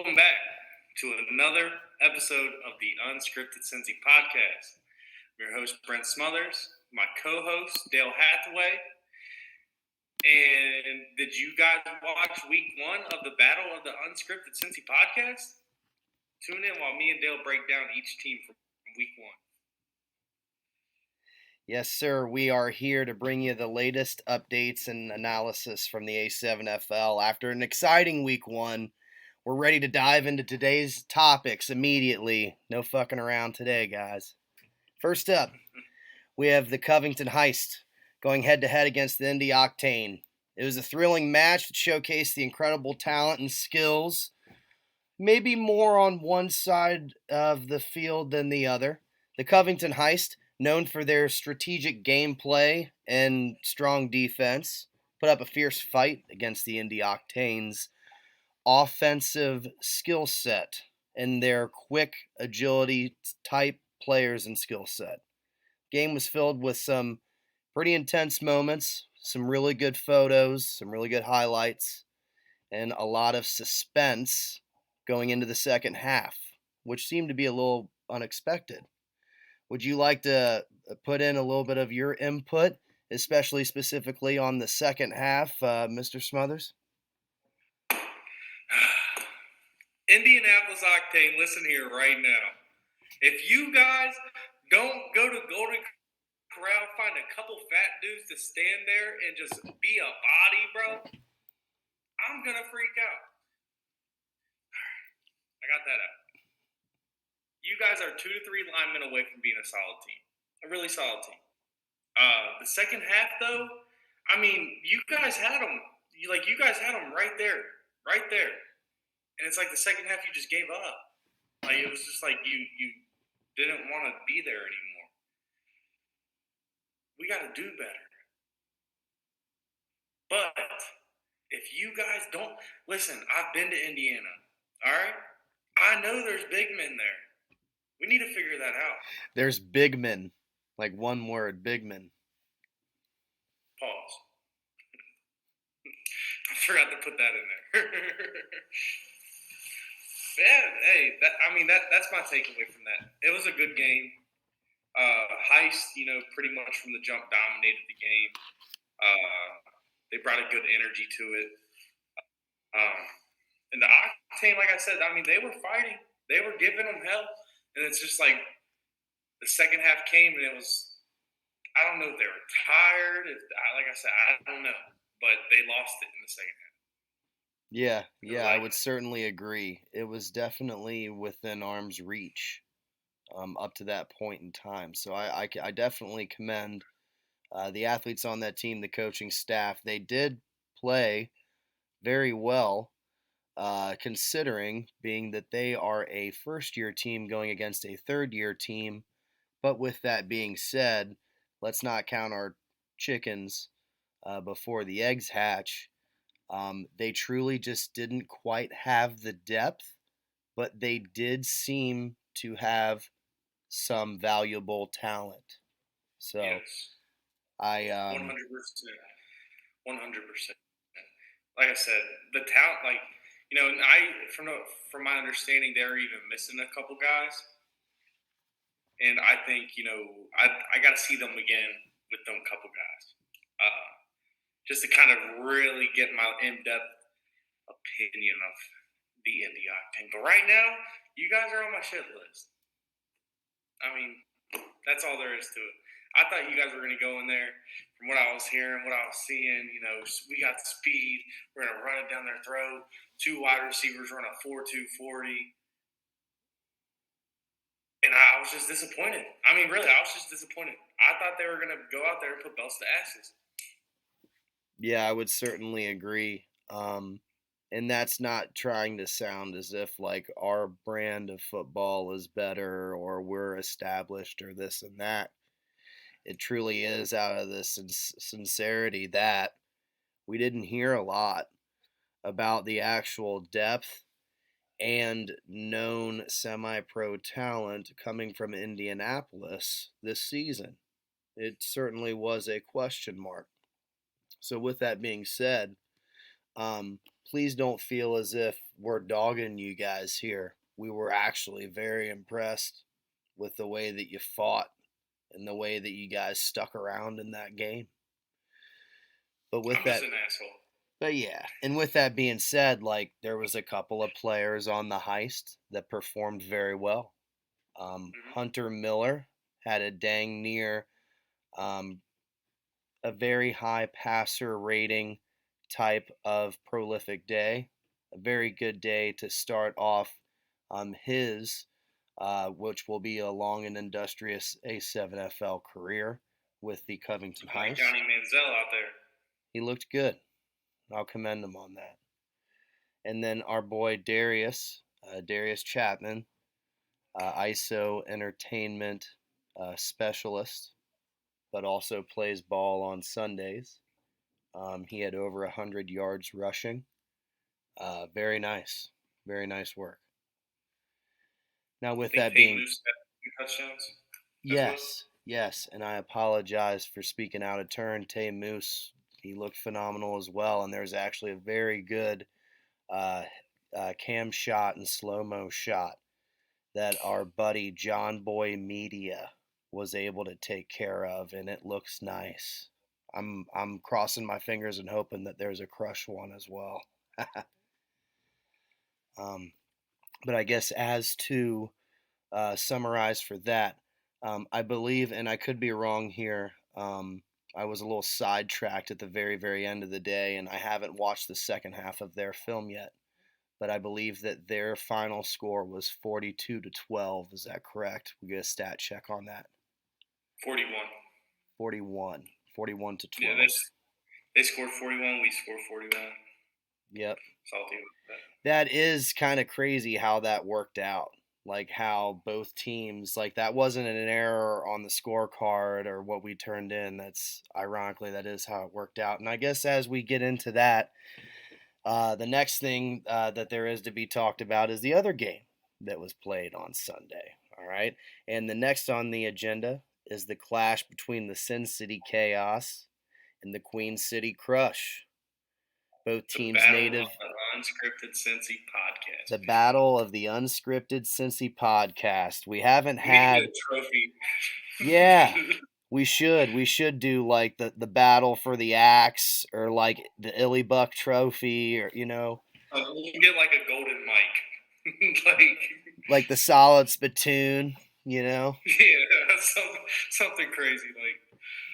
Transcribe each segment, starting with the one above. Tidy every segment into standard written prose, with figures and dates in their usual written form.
Welcome back to another episode of the Unscripted Cincy podcast. I'm your host, Brent Smothers, my co-host, Dale Hathaway. And did you guys watch week one of the Battle of the Unscripted Cincy podcast? Tune in while me and Dale break down each team from week one. Yes, sir. We are here to bring you the latest updates and analysis from the A7FL. After an exciting week one, we're ready to dive into today's topics immediately. No fucking around today, guys. First up, we have the Covington Heist going head-to-head against the Indy Octane. It was a thrilling match that showcased the incredible talent and skills, maybe more on one side of the field than the other. The Covington Heist, known for their strategic gameplay and strong defense, put up a fierce fight against the Indy Octane's offensive skill set and their quick agility type players and skill set. Game was filled with some pretty intense moments, some really good photos, some really good highlights, and a lot of suspense going into the second half, which seemed to be a little unexpected. Would you like to put in a little bit of your input, especially specifically on the second half, Mr. Smothers? Indianapolis Octane, listen here right now. If you guys don't go to Golden Corral, find a couple fat dudes to stand there and just be a body, bro, I'm going to freak out. I got that out. You guys are 2 to 3 linemen away from being a solid team. A really solid team. The second half, though, I mean, you guys had them. You guys had them right there. Right there. And it's like the second half you just gave up. Like, it was just like you didn't want to be there anymore. We got to do better. But if you guys don't – listen, I've been to Indiana, all right? I know there's big men there. We need to figure that out. There's big men. Like one word, big men. Pause. I forgot to put that in there. Yeah, hey, that's my takeaway from that. It was a good game. Heist, pretty much from the jump dominated the game. They brought a good energy to it. And the Octane, like I said, they were fighting. They were giving them hell. And it's just like the second half came and it was, I don't know if they were tired. Like I said, I don't know. But they lost it in the second half. Yeah, I would certainly agree. It was definitely within arm's reach up to that point in time. So I definitely commend the athletes on that team, the coaching staff. They did play very well, considering being that they are a first-year team going against a third-year team. But with that being said, let's not count our chickens before the eggs hatch. They truly just didn't quite have the depth, but they did seem to have some valuable talent. So, yes. I 100%. 100%. Like I said, the talent, from my understanding, they're even missing a couple guys. And I think, I got to see them again with them couple guys. Just to kind of really get my in-depth opinion of the Indy Octane. But right now, you guys are on my shit list. That's all there is to it. I thought you guys were going to go in there, from what I was hearing, what I was seeing, we got speed. We're going to run it down their throat. 2 wide receivers run a 4.2 40. And I was just disappointed. Really, I was just disappointed. I thought they were going to go out there and put belts to asses. Yeah, I would certainly agree. And that's not trying to sound as if like our brand of football is better or we're established or this and that. It truly is out of the sincerity that we didn't hear a lot about the actual depth and known semi-pro talent coming from Indianapolis this season. It certainly was a question mark. So with that being said, please don't feel as if we're dogging you guys here. We were actually very impressed with the way that you fought and the way that you guys stuck around in that game. But with I'm that, just an asshole. but yeah, and with that being said, like there was a couple of players on the heist that performed very well. Hunter Miller had a dang near um, a very high passer rating type of prolific day. A very good day to start off his, which will be a long and industrious A7FL career with the Covington Like Heist. Johnny Manziel out there. He looked good. I'll commend him on that. And then our boy Darius Chapman, ISO entertainment specialist, but also plays ball on Sundays. He had over 100 yards rushing. Very nice. Very nice work. Now, with that being. Moose had touchdowns. Yes, yes. And I apologize for speaking out of turn. Tay Moose, he looked phenomenal as well. And there's actually a very good cam shot and slow mo shot that our buddy John Boy Media was able to take care of, and it looks nice. I'm crossing my fingers and hoping that there's a crush one as well. But I guess as to summarize for that, I believe, and I could be wrong here. I was a little sidetracked at the very, very end of the day, and I haven't watched the second half of their film yet. But I believe that their final score was 42-12. Is that correct? We get a stat check on that. 41. 41. 41 to 12. Yeah, they scored 41. We scored 41. Yep. Salty with that. That is kind of crazy how that worked out. Like how both teams, like that wasn't an error on the scorecard or what we turned in. That's ironically, that is how it worked out. And I guess as we get into that, the next thing that there is to be talked about is the other game that was played on Sunday. All right. And the next on the agenda is the clash between the Sin City Chaos and the Queen City Crush. Both teams native. The unscripted cincy podcast. The battle of the unscripted cincy podcast. We haven't We had need a trophy. Yeah. We should do like the battle for the axe or like the Illy Buck trophy or we can get like a golden mic. like the solid spittoon, Yeah, something crazy like.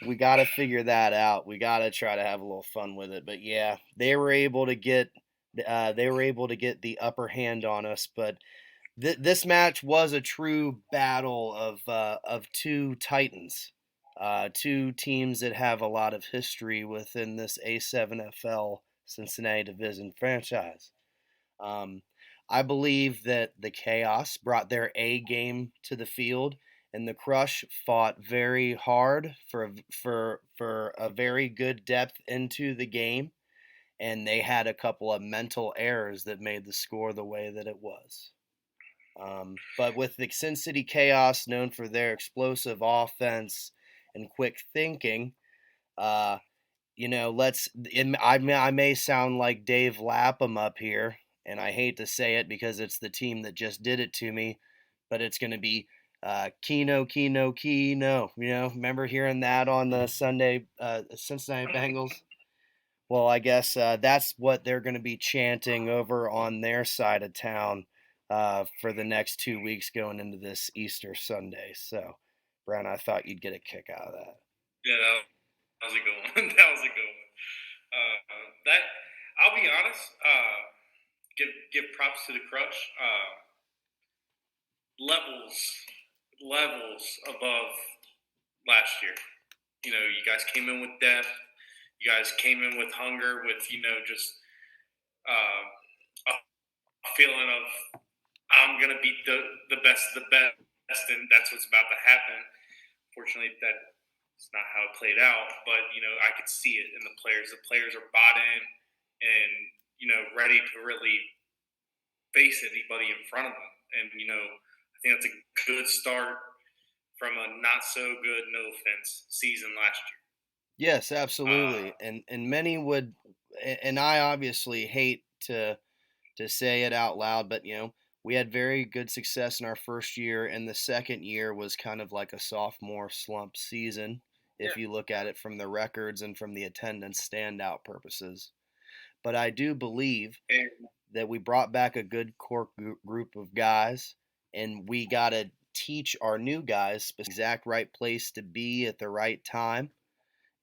We got to figure that out. We got to try to have a little fun with it. But yeah, they were able to get the upper hand on us. But this match was a true battle of two titans, two teams that have a lot of history within this A7FL Cincinnati Division franchise. I believe that the Chaos brought their A game to the field, and the Crush fought very hard for a very good depth into the game, and they had a couple of mental errors that made the score the way that it was. But with the Sin City Chaos, known for their explosive offense and quick thinking, I may sound like Dave Lapham up here, and I hate to say it because it's the team that just did it to me, but it's going to be Keno. Remember hearing that on the Sunday Cincinnati Bengals? Well, I guess that's what they're going to be chanting over on their side of town for the next 2 weeks going into this Easter Sunday. So, Brown, I thought you'd get a kick out of that. Yeah, that was a good one. That was a good one. That I'll be honest. Give props to the Crush. Levels above last year. You guys came in with depth. You guys came in with hunger, with just a feeling of I'm gonna beat the best of the best, and that's what's about to happen. Fortunately, that's not how it played out. But I could see it in the players. The players are bought in and ready to really face anybody in front of them. And I think that's a good start from a not so good, no offense, season last year. Yes, absolutely. And many would, and I obviously hate to say it out loud, but we had very good success in our first year, and the second year was kind of like a sophomore slump season if Yeah. you look at it from the records and from the attendance standout purposes. But I do believe And that we brought back a good core group of guys, and we got to teach our new guys the exact right place to be at the right time.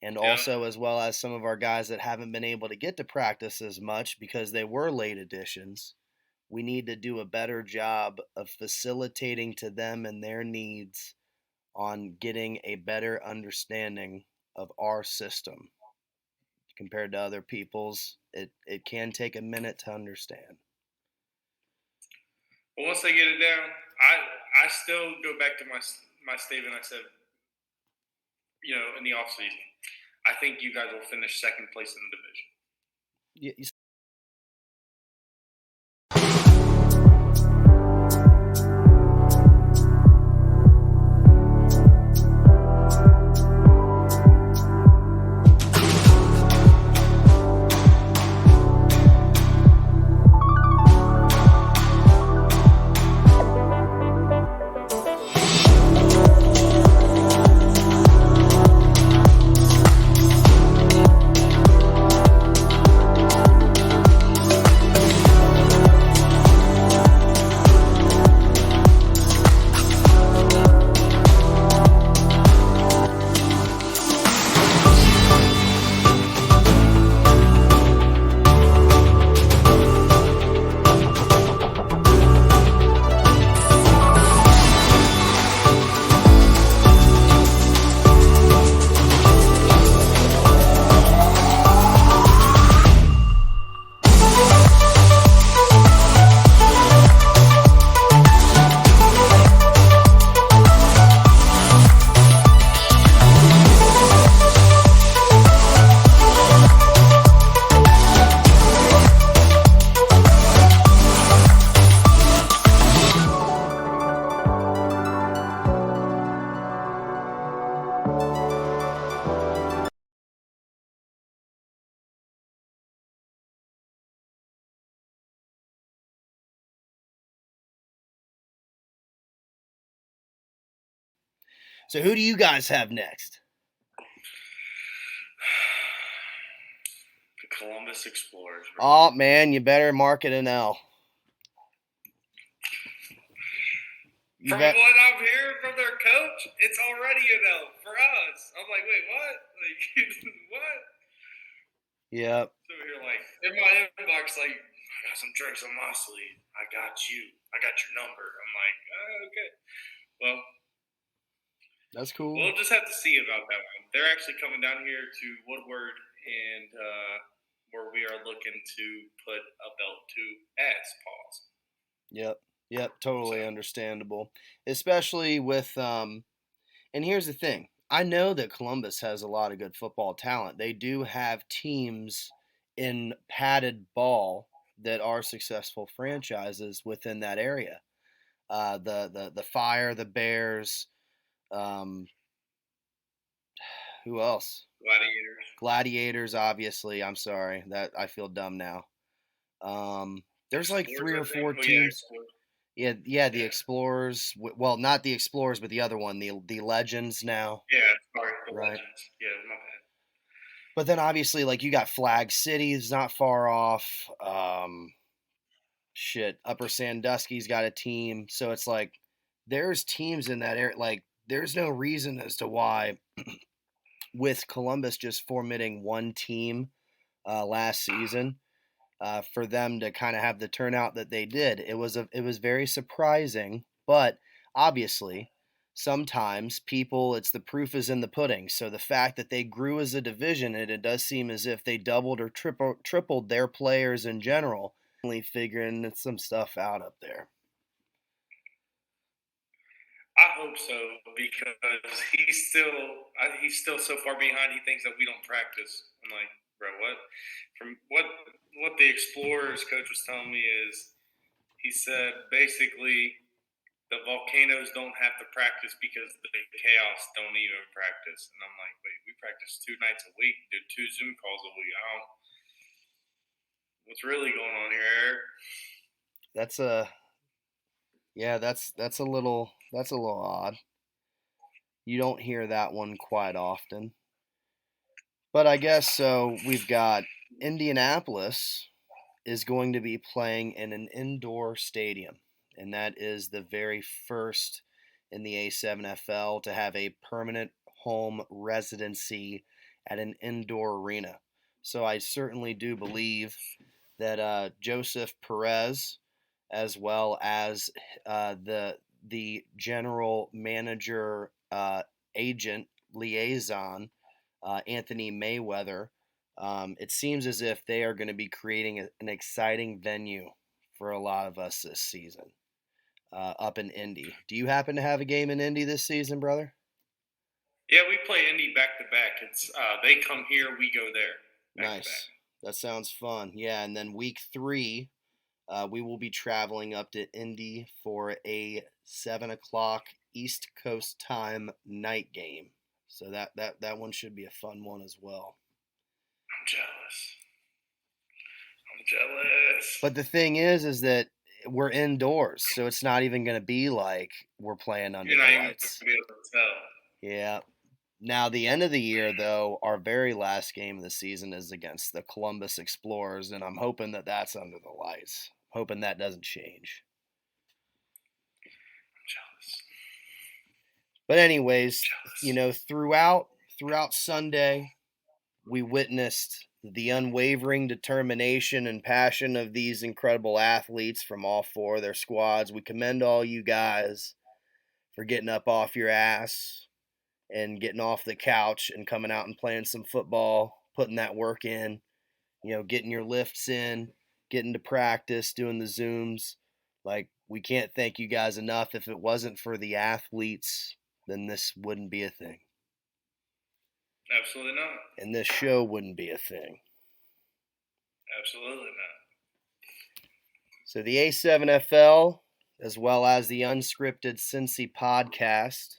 And yeah, also, as well as some of our guys that haven't been able to get to practice as much because they were late additions, we need to do a better job of facilitating to them and their needs on getting a better understanding of our system compared to other people's. It can take a minute to understand. but once they get it down, I still go back to my statement. I said, in the off season, I think you guys will finish second place in the division. You So who do you guys have next? The Columbus Explorers. Bro. Oh man, you better mark it an L. From what I'm hearing from their coach, it's already an L for us. I'm like, wait, what? Like, what? Yep. So here, like, in my inbox, like, I got some drinks on my sleeve. I got you. I got your number. I'm like, okay. Well, that's cool. We'll just have to see about that one. They're actually coming down here to Woodward, and where we are looking to put a belt to as pause. Yep, totally understandable. Especially with and here's the thing. I know that Columbus has a lot of good football talent. They do have teams in padded ball that are successful franchises within that area. The Fire, the Bears, who else? Gladiators, obviously. I'm sorry that I feel dumb now. There's like 3 or 4 teams. Yeah, the Explorers. Well, not the Explorers, but the other one, the Legends now. Yeah, sorry, the Legends. Yeah, my bad. But then obviously, like, you got Flag City is not far off. Upper Sandusky's got a team, so it's like there's teams in that area. Like, there's no reason as to why, with Columbus just formatting one team last season, for them to kind of have the turnout that they did. It was very surprising, but obviously sometimes it's the proof is in the pudding. So the fact that they grew as a division, and it does seem as if they doubled or tripled their players in general, figuring some stuff out up there. I hope so, because he's still so far behind. He thinks that we don't practice. I'm like, bro, what? From what the Explorers coach was telling me is, he said basically the Volcanoes don't have to practice because the Chaos don't even practice. And I'm like, wait, we practice 2 nights a week, do 2 Zoom calls a week. What's really going on here, Eric? That's a little odd. You don't hear that one quite often. But I guess so. We've got Indianapolis is going to be playing in an indoor stadium, and that is the very first in the A7FL to have a permanent home residency at an indoor arena. So I certainly do believe that Joseph Perez, as well as the general manager agent liaison, Anthony Mayweather, it seems as if they are going to be creating an exciting venue for a lot of us this season up in Indy. Do you happen to have a game in Indy this season, brother? Yeah, we play Indy back to back. It's they come here, we go there. Nice. That sounds fun. Yeah, and then week 3, we will be traveling up to Indy for a 7 o'clock East Coast time night game. So that one should be a fun one as well. I'm jealous. But the thing is that we're indoors, so it's not even going to be like we're playing under You're not the even lights. gonna be able to tell. Yeah. Now, the end of the year, though, our very last game of the season is against the Columbus Explorers, and I'm hoping that that's under the lights. Hoping that doesn't change. I'm jealous. But anyways, you know, throughout Sunday, we witnessed the unwavering determination and passion of these incredible athletes from all 4 of their squads. We commend all you guys for getting up off your ass and getting off the couch and coming out and playing some football, putting that work in, you know, getting your lifts in, getting to practice, doing the Zooms. Like, we can't thank you guys enough. If it wasn't for the athletes, then this wouldn't be a thing. Absolutely not. And this show wouldn't be a thing. Absolutely not. So the A7FL, as well as the unscripted Cincy podcast,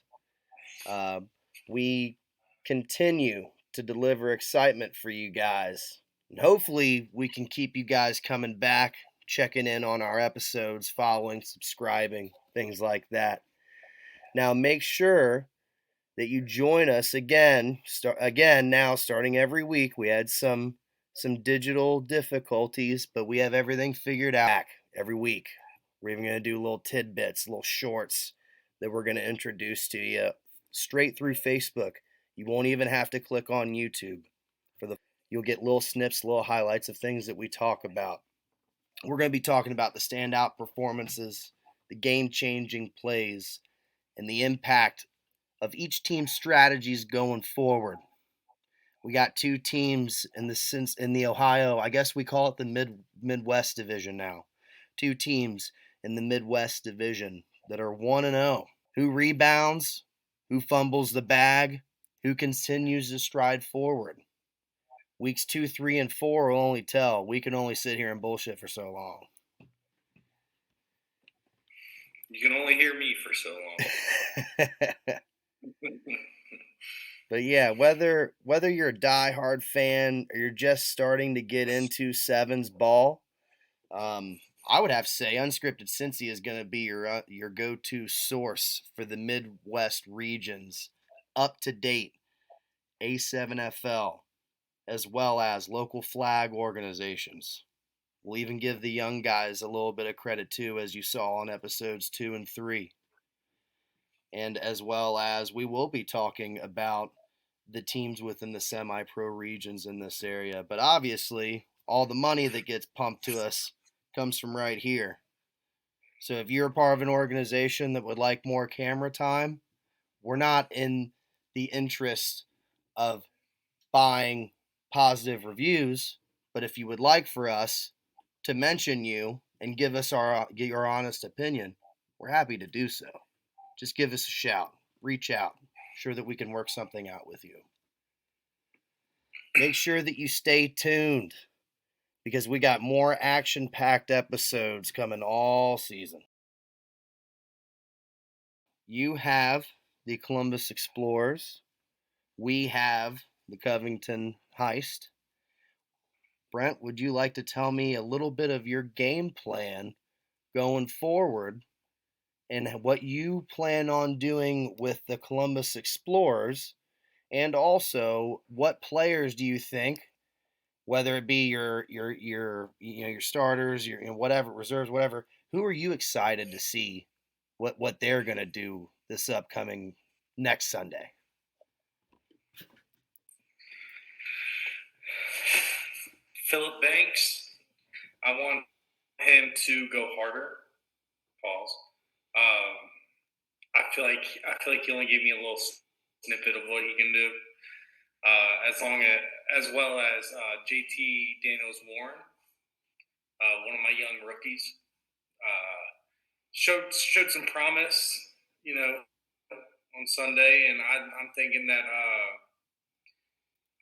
we continue to deliver excitement for you guys. And hopefully we can keep you guys coming back, checking in on our episodes, following, subscribing, things like that. Now make sure that you join us again. Now starting every week. We had some digital difficulties, but we have everything figured out every week. We're even going to do little tidbits, little shorts that we're going to introduce to you straight through Facebook. You won't even have to click on YouTube. You'll get little snips, little highlights of things that we talk about. We're going to be talking about the standout performances, the game-changing plays, and the impact of each team's strategies going forward. We got 2 teams in the Ohio, I guess we call it the Midwest division now. 2 teams in the Midwest division that are 1-0. Who rebounds? Who fumbles the bag? Who continues to stride forward? Weeks 2, 3, and 4 will only tell. We can only sit here and bullshit for so long. You can only hear me for so long. But yeah, whether you're a diehard fan or you're just starting to get into sevens ball, I would have to say unscripted Cincy is going to be your go-to source for the Midwest regions, up to date A7FL, as well as local flag organizations. We'll even give the young guys a little bit of credit too, as you saw on episodes 2 and 3. And as well as we will be talking about the teams within the semi-pro regions in this area. But obviously, all the money that gets pumped to us comes from right here. So if you're a part of an organization that would like more camera time, we're not in the interest of buying positive reviews, but if you would like for us to mention you and give us your honest opinion, we're happy to do so. Just give us a shout. Reach out. Sure that we can work something out with you. Make sure that you stay tuned because we got more action-packed episodes coming all season. You have the Columbus Explorers. We have the Covington Heist. Brent, would you like to tell me a little bit of your game plan going forward and what you plan on doing with the Columbus Explorers? And also, what players do you think, whether it be your starters, your whatever reserves, whatever, who are you excited to see what they're gonna do this upcoming next Sunday? Philip Banks, I want him to go harder. Pause. I feel like he only gave me a little snippet of what he can do. As well as JT Daniels Warren, one of my young rookies, showed some promise, on Sunday, and I'm thinking, now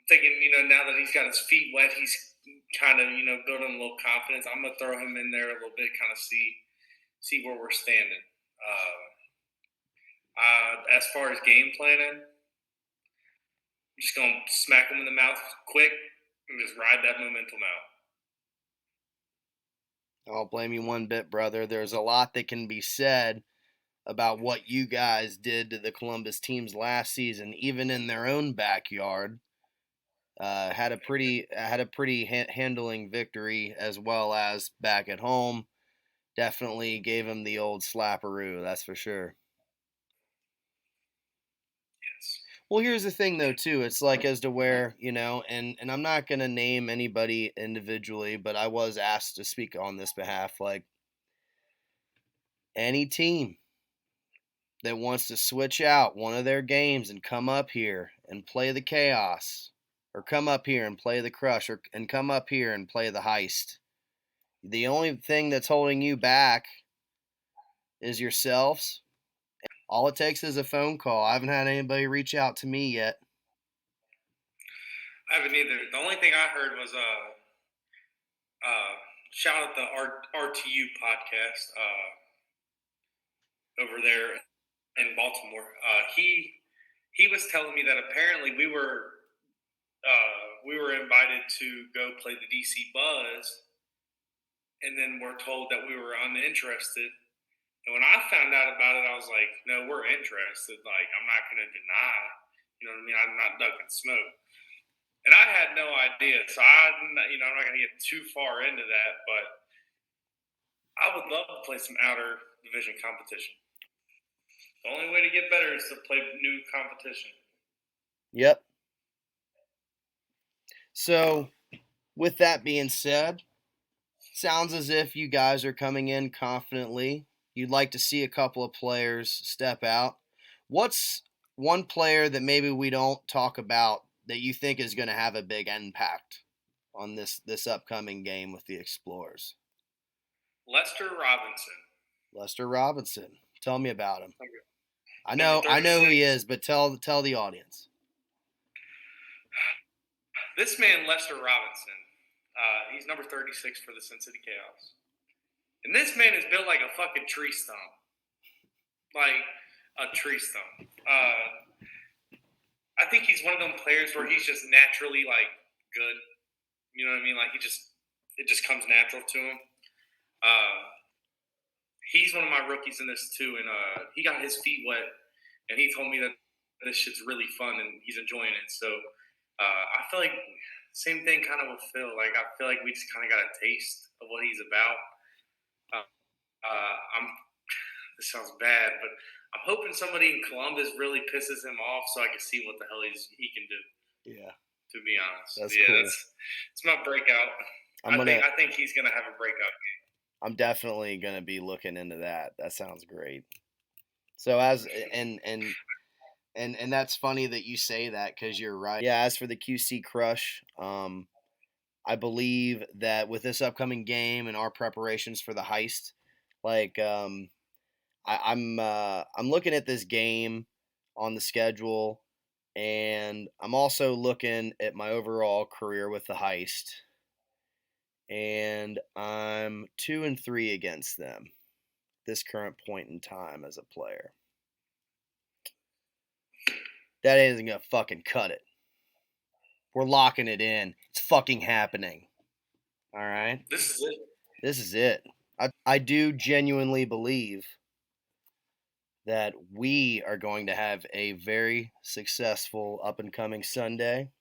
that he's got his feet wet, he's kind of, building a little confidence. I'm gonna throw him in there a little bit, kind of see where we're standing. As far as game planning, I'm just gonna smack him in the mouth quick and just ride that momentum out. I don't blame you one bit, brother. There's a lot that can be said about what you guys did to the Columbus teams last season, even in their own backyard. Had a pretty handling victory as well as back at home. Definitely gave him the old slapperoo, that's for sure. Yes. Well, here's the thing though too. It's like as to where, and I'm not going to name anybody individually, but I was asked to speak on this behalf, like any team that wants to switch out one of their games and come up here and play the chaos, or come up here and play the crush, and come up here and play the heist. The only thing that's holding you back is yourselves. All it takes is a phone call. I haven't had anybody reach out to me yet. I haven't either. The only thing I heard was shout out the RTU podcast over there in Baltimore. He was telling me that apparently we were invited to go play the DC Buzz, and then we're told that we were uninterested. And when I found out about it, I was like, "No, we're interested. Like, I'm not going to deny. You know what I mean? I'm not ducking smoke." And I had no idea, so I'm not going to get too far into that. But I would love to play some outer division competition. The only way to get better is to play new competition. Yep. So, with that being said, sounds as if you guys are coming in confidently. You'd like to see a couple of players step out. What's one player that maybe we don't talk about that you think is going to have a big impact on this upcoming game with the Explorers? Lester Robinson. Lester Robinson. Tell me about him. Okay. I know who he is, but tell the audience. This man, Lester Robinson, he's number 36 for the Cincy Chaos. And this man is built like a fucking tree stump. Like a tree stump. I think he's one of them players where he's just naturally, like, good. You know what I mean? Like, it just comes natural to him. He's one of my rookies in this, too. And he got his feet wet. And he told me that this shit's really fun and he's enjoying it. So I feel like same thing kind of with Phil. Like, I feel like we just kind of got a taste of what he's about. This sounds bad, but I'm hoping somebody in Columbus really pisses him off so I can see what the hell he can do. Yeah. To be honest. That's cool. It's my breakout. I think he's gonna have a breakout game. I'm definitely gonna be looking into that. That sounds great. So and that's funny that you say that because you're right. Yeah, as for the QC Crush, I believe that with this upcoming game and our preparations for the heist, like I'm looking at this game on the schedule, and I'm also looking at my overall career with the heist, and I'm 2-3 against them this current point in time as a player. That isn't gonna fucking cut it. We're locking it in. It's fucking happening. All right. This is it. This is it. I do genuinely believe that we are going to have a very successful up and coming Sunday.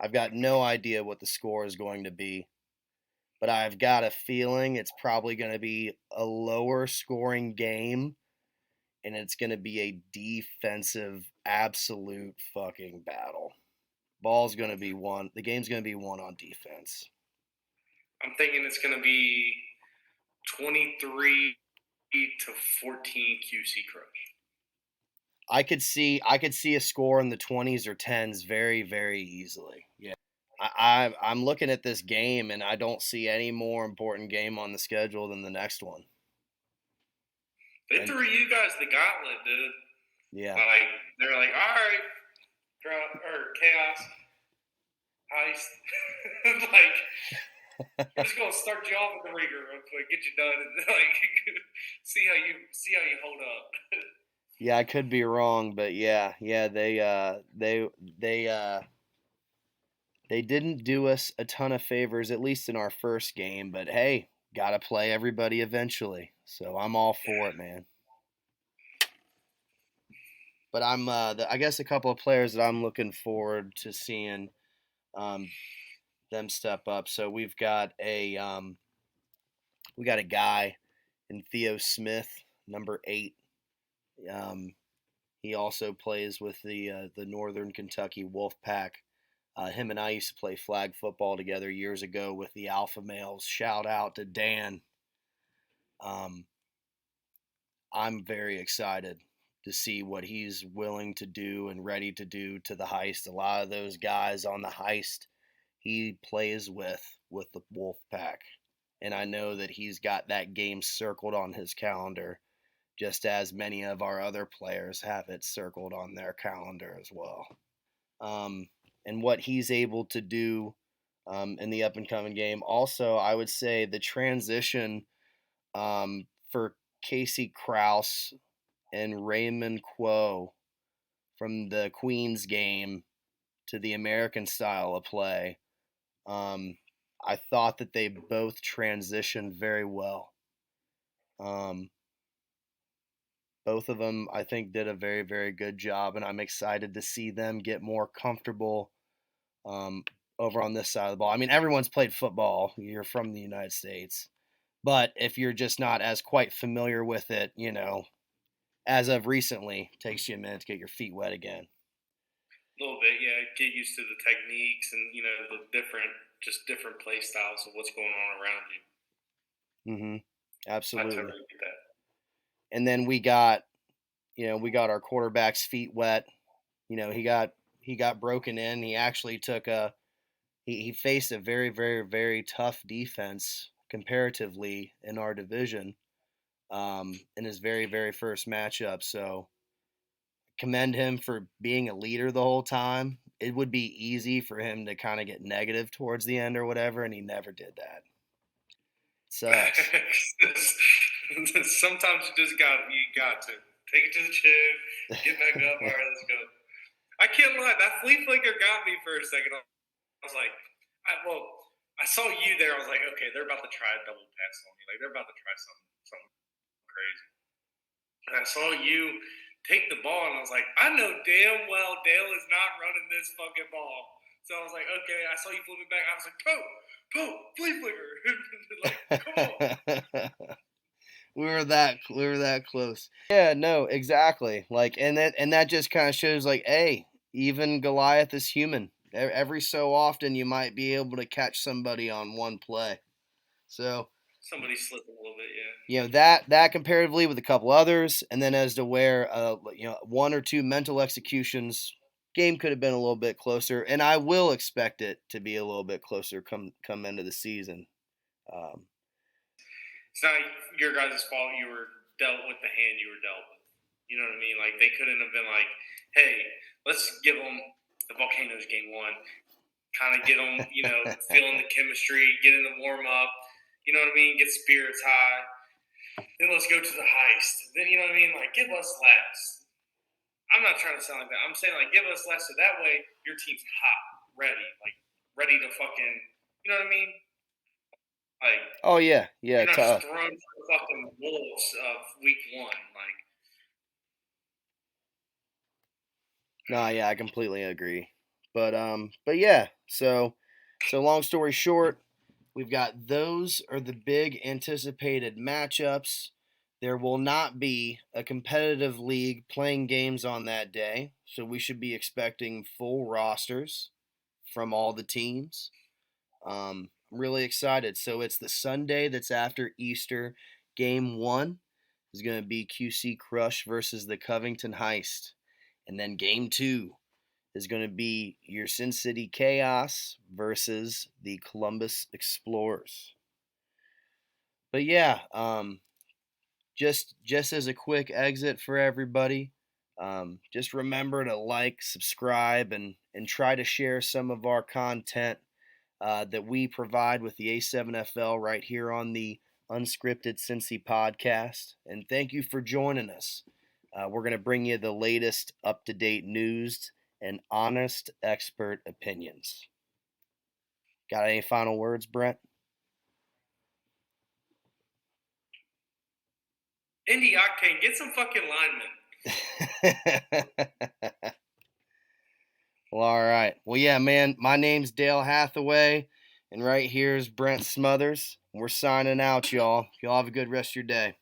I've got no idea what the score is going to be, but I've got a feeling it's probably going to be a lower scoring game, and it's going to be a defensive absolute fucking battle. Ball's going to be won. The game's going to be won on defense. I'm thinking it's going to be 23 to 14 QC Crush. I could see a score in the 20s or 10s very, very easily. Yeah. I'm looking at this game and I don't see any more important game on the schedule than the next one. They threw you guys the gauntlet, dude. Yeah. Like they're like, all right, chaos, heist. Like we're just gonna start you off with the ringer real quick, get you done, and like see how you hold up. Yeah, I could be wrong, but yeah, they didn't do us a ton of favors, at least in our first game. But hey, gotta play everybody eventually, so I'm all for it, man. But I guess a couple of players that I'm looking forward to seeing them step up. So we've got a guy in Theo Smith, number 8. He also plays with the Northern Kentucky Wolfpack. Him and I used to play flag football together years ago with the Alpha Males. Shout out to Dan. I'm very excited to see what he's willing to do and ready to do to the heist. A lot of those guys on the heist he plays with the Wolfpack. And I know that he's got that game circled on his calendar, just as many of our other players have it circled on their calendar as well. And what he's able to do in the up and coming game. Also, I would say the transition for Casey Krause and Raymond Quo from the Queens game to the American style of play. I thought that they both transitioned very well. Both of them, I think, did a very, very good job, and I'm excited to see them get more comfortable over on this side of the ball. I mean, everyone's played football. You're from the United States. But if you're just not as quite familiar with it, as of recently, it takes you a minute to get your feet wet again. A little bit, yeah. Get used to the techniques and the different play styles of what's going on around you. Absolutely. I totally get that. And then we got our quarterback's feet wet. He got broken in. He actually he faced a very, very, very tough defense comparatively in our division in his very, very first matchup. So commend him for being a leader the whole time. It would be easy for him to kind of get negative towards the end or whatever, and he never did that. Sucks. Sometimes you got to take it to the chin, get back up. All right, let's go. I can't lie, that flea flicker got me for a second. I was like, I saw you there. I was like, okay, they're about to try a double pass on me. Like they're about to try something crazy. And I saw you take the ball, and I was like, I know damn well Dale is not running this fucking ball. So I was like, okay. I saw you flip it back. I was like, flea flicker. Like, come on. We were that close. Yeah, no, exactly. Like, and that just kind of shows, like, hey, even Goliath is human. Every so often, you might be able to catch somebody on one play. So somebody slipping a little bit, yeah. That comparatively with a couple others, and then as to where one or two mental executions, game could have been a little bit closer, and I will expect it to be a little bit closer come into the season. It's not your guys' fault you were dealt with the hand you were dealt with. You know what I mean? Like, they couldn't have been like, hey, let's give them the Volcanoes game 1. Kind of get them, feeling the chemistry, get in the warm-up. You know what I mean? Get spirits high. Then let's go to the heist. Then, you know what I mean? Like, give us less. I'm not trying to sound like that. I'm saying, like, give us less so that way your team's hot, ready to fucking, you know what I mean? Like, Oh yeah, you're yeah. not just thrown to the fucking wolves of week one. Like, No, yeah, I completely agree. But yeah. So long story short, we've got those are the big anticipated matchups. There will not be a competitive league playing games on that day, so we should be expecting full rosters from all the teams. I'm really excited. So it's the Sunday that's after Easter. Game one is going to be QC Crush versus the Covington Heist. And then game two is going to be your Sin City Chaos versus the Columbus Explorers. But yeah, just as a quick exit for everybody, just remember to like, subscribe, and try to share some of our content that we provide with the A7FL right here on the Unscripted Cincy podcast. And thank you for joining us. We're going to bring you the latest up to date news and honest expert opinions. Got any final words, Brent? Indy Octane, get some fucking linemen. Well, all right. Well, yeah, man, my name's Dale Hathaway, and right here is Brent Smothers. We're signing out, y'all. Y'all have a good rest of your day.